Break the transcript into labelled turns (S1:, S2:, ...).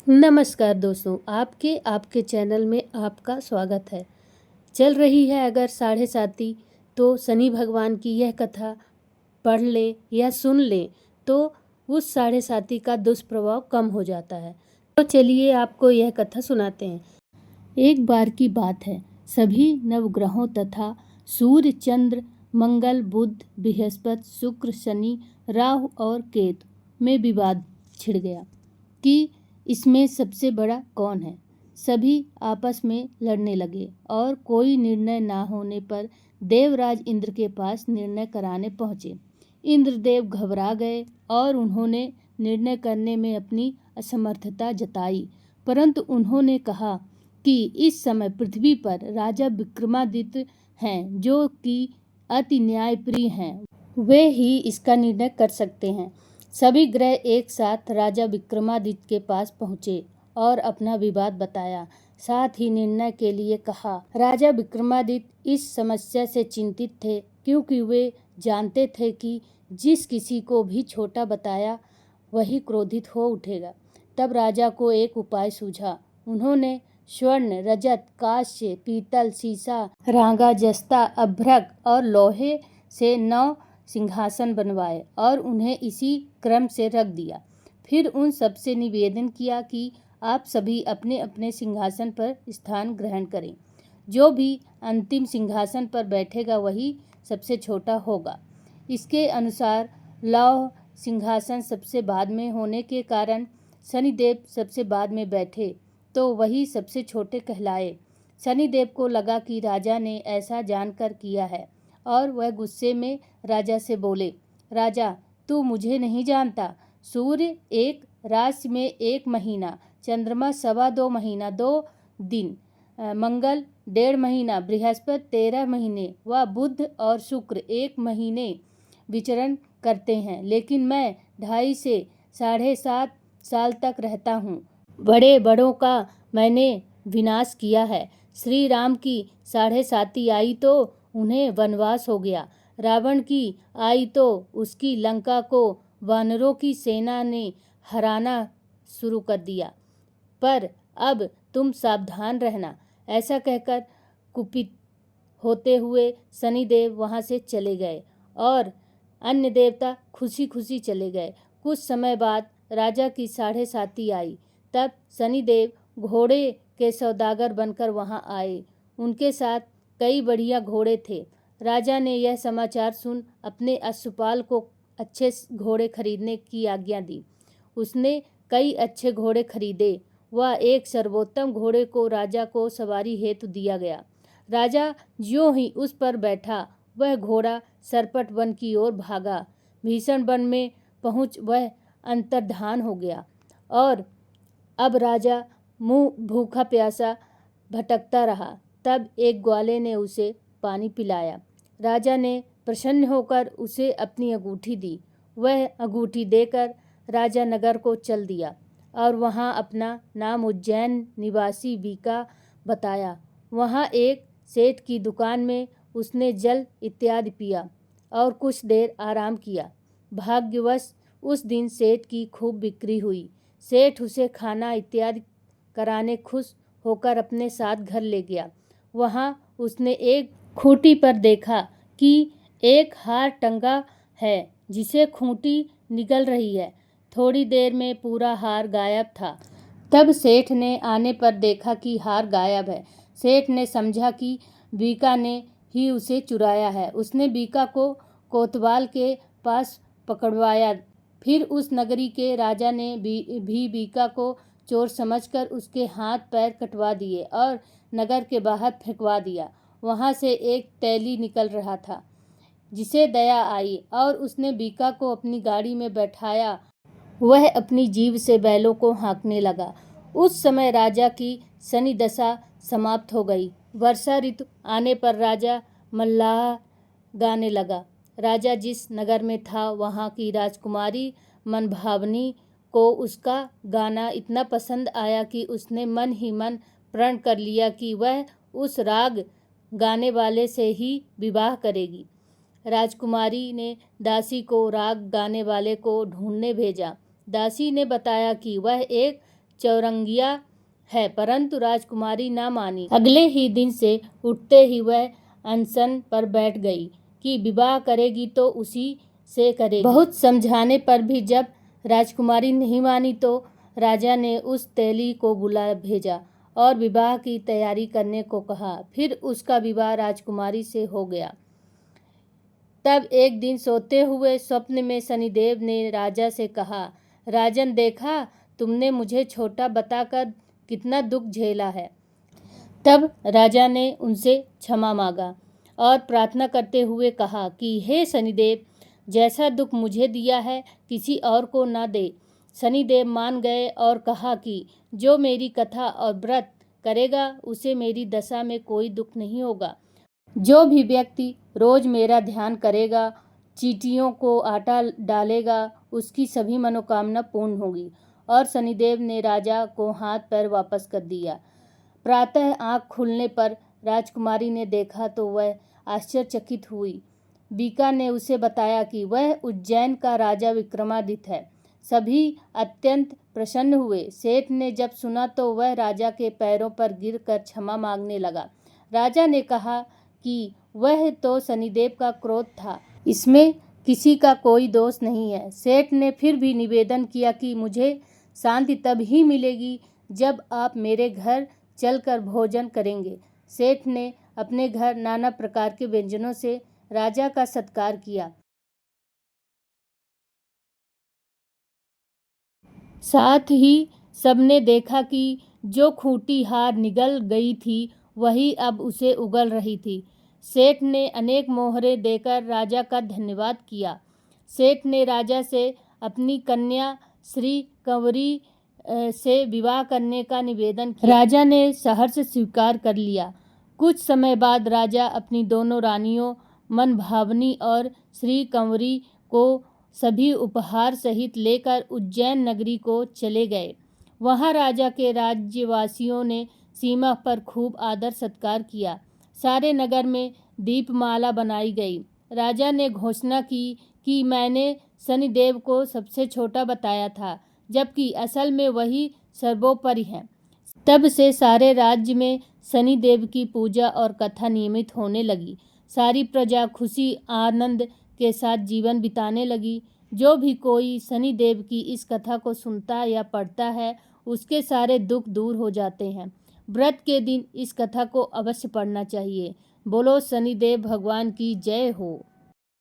S1: नमस्कार दोस्तों, आपके चैनल में आपका स्वागत है। चल रही है अगर साढ़े साती, तो शनि भगवान की यह कथा पढ़ ले या सुन ले तो उस साढ़े साती का दुष्प्रभाव कम हो जाता है। तो चलिए आपको यह कथा सुनाते हैं। एक बार की बात है, सभी नवग्रहों तथा सूर्य, चंद्र, मंगल, बुध, बृहस्पति, शुक्र, शनि, राहु और केतु में विवाद छिड़ गया कि इसमें सबसे बड़ा कौन है। सभी आपस में लड़ने लगे और कोई निर्णय ना होने पर देवराज इंद्र के पास निर्णय कराने पहुँचे। इंद्रदेव घबरा गए और उन्होंने निर्णय करने में अपनी असमर्थता जताई, परंतु उन्होंने कहा कि इस समय पृथ्वी पर राजा विक्रमादित्य हैं, जो कि अति न्यायप्रिय हैं। वे ही इसका निर्णय कर सकते हैं। सभी ग्रह एक साथ राजा विक्रमादित्य के पास पहुँचे और अपना विवाद बताया, साथ ही निर्णय के लिए कहा। राजा विक्रमादित्य इस समस्या से चिंतित थे, क्योंकि वे जानते थे कि जिस किसी को भी छोटा बताया वही क्रोधित हो उठेगा। तब राजा को एक उपाय सूझा। उन्होंने स्वर्ण, रजत, कांस्य, पीतल, सीसा, रांगा, जस्ता, अभ्रक और लोहे से 9 सिंहासन बनवाए और उन्हें इसी क्रम से रख दिया। फिर उन सबसे निवेदन किया कि आप सभी अपने अपने सिंहासन पर स्थान ग्रहण करें। जो भी अंतिम सिंहासन पर बैठेगा वही सबसे छोटा होगा। इसके अनुसार लौह सिंहासन सबसे बाद में होने के कारण शनिदेव सबसे बाद में बैठे, तो वही सबसे छोटे कहलाए। शनिदेव को लगा कि राजा ने ऐसा जानकर किया है और वह गुस्से में राजा से बोले, राजा, तू मुझे नहीं जानता। सूर्य एक राशि में 1 महीना, चंद्रमा 2.25 महीना 2 दिन, मंगल 1.5 महीना, बृहस्पति 13 महीने व बुध और शुक्र 1 महीने विचरण करते हैं, लेकिन मैं 2.5 से 7.5 साल तक रहता हूँ। बड़े बड़ों का मैंने विनाश किया है। श्री राम की 7.5 आई तो उन्हें वनवास हो गया। रावण की आई तो उसकी लंका को वानरों की सेना ने हराना शुरू कर दिया। पर अब तुम सावधान रहना। ऐसा कहकर कुपित होते हुए शनिदेव वहाँ से चले गए और अन्य देवता खुशी खुशी चले गए। कुछ समय बाद राजा की 7.5 आई। तब शनिदेव घोड़े के सौदागर बनकर वहाँ आए। उनके साथ कई बढ़िया घोड़े थे। राजा ने यह समाचार सुन अपने अश्वपाल को अच्छे घोड़े खरीदने की आज्ञा दी। उसने कई अच्छे घोड़े खरीदे व एक सर्वोत्तम घोड़े को राजा को सवारी हेतु दिया गया। राजा ज्यों ही उस पर बैठा, वह घोड़ा सरपट वन की ओर भागा। भीषण वन में पहुँच वह अंतर्धान हो गया और अब राजा मुँह भूखा प्यासा भटकता रहा। तब एक ग्वाले ने उसे पानी पिलाया। राजा ने प्रसन्न होकर उसे अपनी अंगूठी दी। वह अंगूठी देकर राजा नगर को चल दिया और वहाँ अपना नाम उज्जैन निवासी बीका बताया। वहाँ एक सेठ की दुकान में उसने जल इत्यादि पिया और कुछ देर आराम किया। भाग्यवश उस दिन सेठ की खूब बिक्री हुई। सेठ उसे खाना इत्यादि कराने खुश होकर अपने साथ घर ले गया। वहाँ उसने एक खूंटी पर देखा कि एक हार टंगा है, जिसे खूंटी निगल रही है। थोड़ी देर में पूरा हार गायब था। तब सेठ ने आने पर देखा कि हार गायब है। सेठ ने समझा कि बीका ने ही उसे चुराया है। उसने बीका को कोतवाल के पास पकड़वाया। फिर उस नगरी के राजा ने भी बीका को चोर समझकर उसके हाथ पैर कटवा दिए और नगर के बाहर फेंकवा दिया। वहाँ से एक तैली निकल रहा था, जिसे दया आई और उसने बीका को अपनी गाड़ी में बैठाया। वह अपनी जीभ से बैलों को हाँकने लगा। उस समय राजा की शनि दशा समाप्त हो गई। वर्षा ऋतु आने पर राजा मल्लाह गाने लगा। राजा जिस नगर में था, वहाँ की राजकुमारी मनभावनी को उसका गाना इतना पसंद आया कि उसने मन ही मन प्रण कर लिया कि वह उस राग गाने वाले से ही विवाह करेगी। राजकुमारी ने दासी को राग गाने वाले को ढूंढने भेजा। दासी ने बताया कि वह एक चौरंगिया है, परंतु राजकुमारी ना मानी। अगले ही दिन से उठते ही वह अनशन पर बैठ गई कि विवाह करेगी तो उसी से करेगी। बहुत समझाने पर भी जब राजकुमारी नहीं मानी तो राजा ने उस तेली को बुला भेजा और विवाह की तैयारी करने को कहा। फिर उसका विवाह राजकुमारी से हो गया। तब एक दिन सोते हुए स्वप्न में शनिदेव ने राजा से कहा, राजन, देखा तुमने मुझे छोटा बताकर कितना दुख झेला है। तब राजा ने उनसे क्षमा मांगा और प्रार्थना करते हुए कहा कि हे शनिदेव, जैसा दुख मुझे दिया है किसी और को ना दे। शनिदेव मान गए और कहा कि जो मेरी कथा और व्रत करेगा उसे मेरी दशा में कोई दुख नहीं होगा। जो भी व्यक्ति रोज मेरा ध्यान करेगा, चींटियों को आटा डालेगा, उसकी सभी मनोकामना पूर्ण होगी। और शनिदेव ने राजा को हाथ पैर वापस कर दिया। प्रातः आँख खुलने पर राजकुमारी ने देखा तो वह आश्चर्यचकित हुई। बीका ने उसे बताया कि वह उज्जैन का राजा विक्रमादित्य है। सभी अत्यंत प्रसन्न हुए। सेठ ने जब सुना तो वह राजा के पैरों पर गिरकर क्षमा मांगने लगा। राजा ने कहा कि वह तो शनिदेव का क्रोध था, इसमें किसी का कोई दोष नहीं है। सेठ ने फिर भी निवेदन किया कि मुझे शांति तब ही मिलेगी जब आप मेरे घर चलकर भोजन करेंगे। सेठ ने अपने घर नाना प्रकार के व्यंजनों से राजा का सत्कार किया। साथ ही सबने देखा कि जो खूंटी हार निगल गई थी वही अब उसे उगल रही थी। सेठ ने अनेक मोहरे देकर राजा का धन्यवाद किया। सेठ ने राजा से अपनी कन्या श्री कंवरी से विवाह करने का निवेदन किया। राजा ने सहर्ष स्वीकार कर लिया। कुछ समय बाद राजा अपनी दोनों रानियों मनभावनी और श्री कंवरी को सभी उपहार सहित लेकर उज्जैन नगरी को चले गए। वहां राजा के राज्यवासियों ने सीमा पर खूब आदर सत्कार किया। सारे नगर में दीपमाला बनाई गई। राजा ने घोषणा की कि मैंने शनिदेव को सबसे छोटा बताया था, जबकि असल में वही सर्वोपरि है। तब से सारे राज्य में शनिदेव की पूजा और कथा नियमित होने लगी। सारी प्रजा खुशी आनंद के साथ जीवन बिताने लगी। जो भी कोई शनिदेव की इस कथा को सुनता या पढ़ता है उसके सारे दुख दूर हो जाते हैं। व्रत के दिन इस कथा को अवश्य पढ़ना चाहिए। बोलो शनिदेव भगवान की जय हो।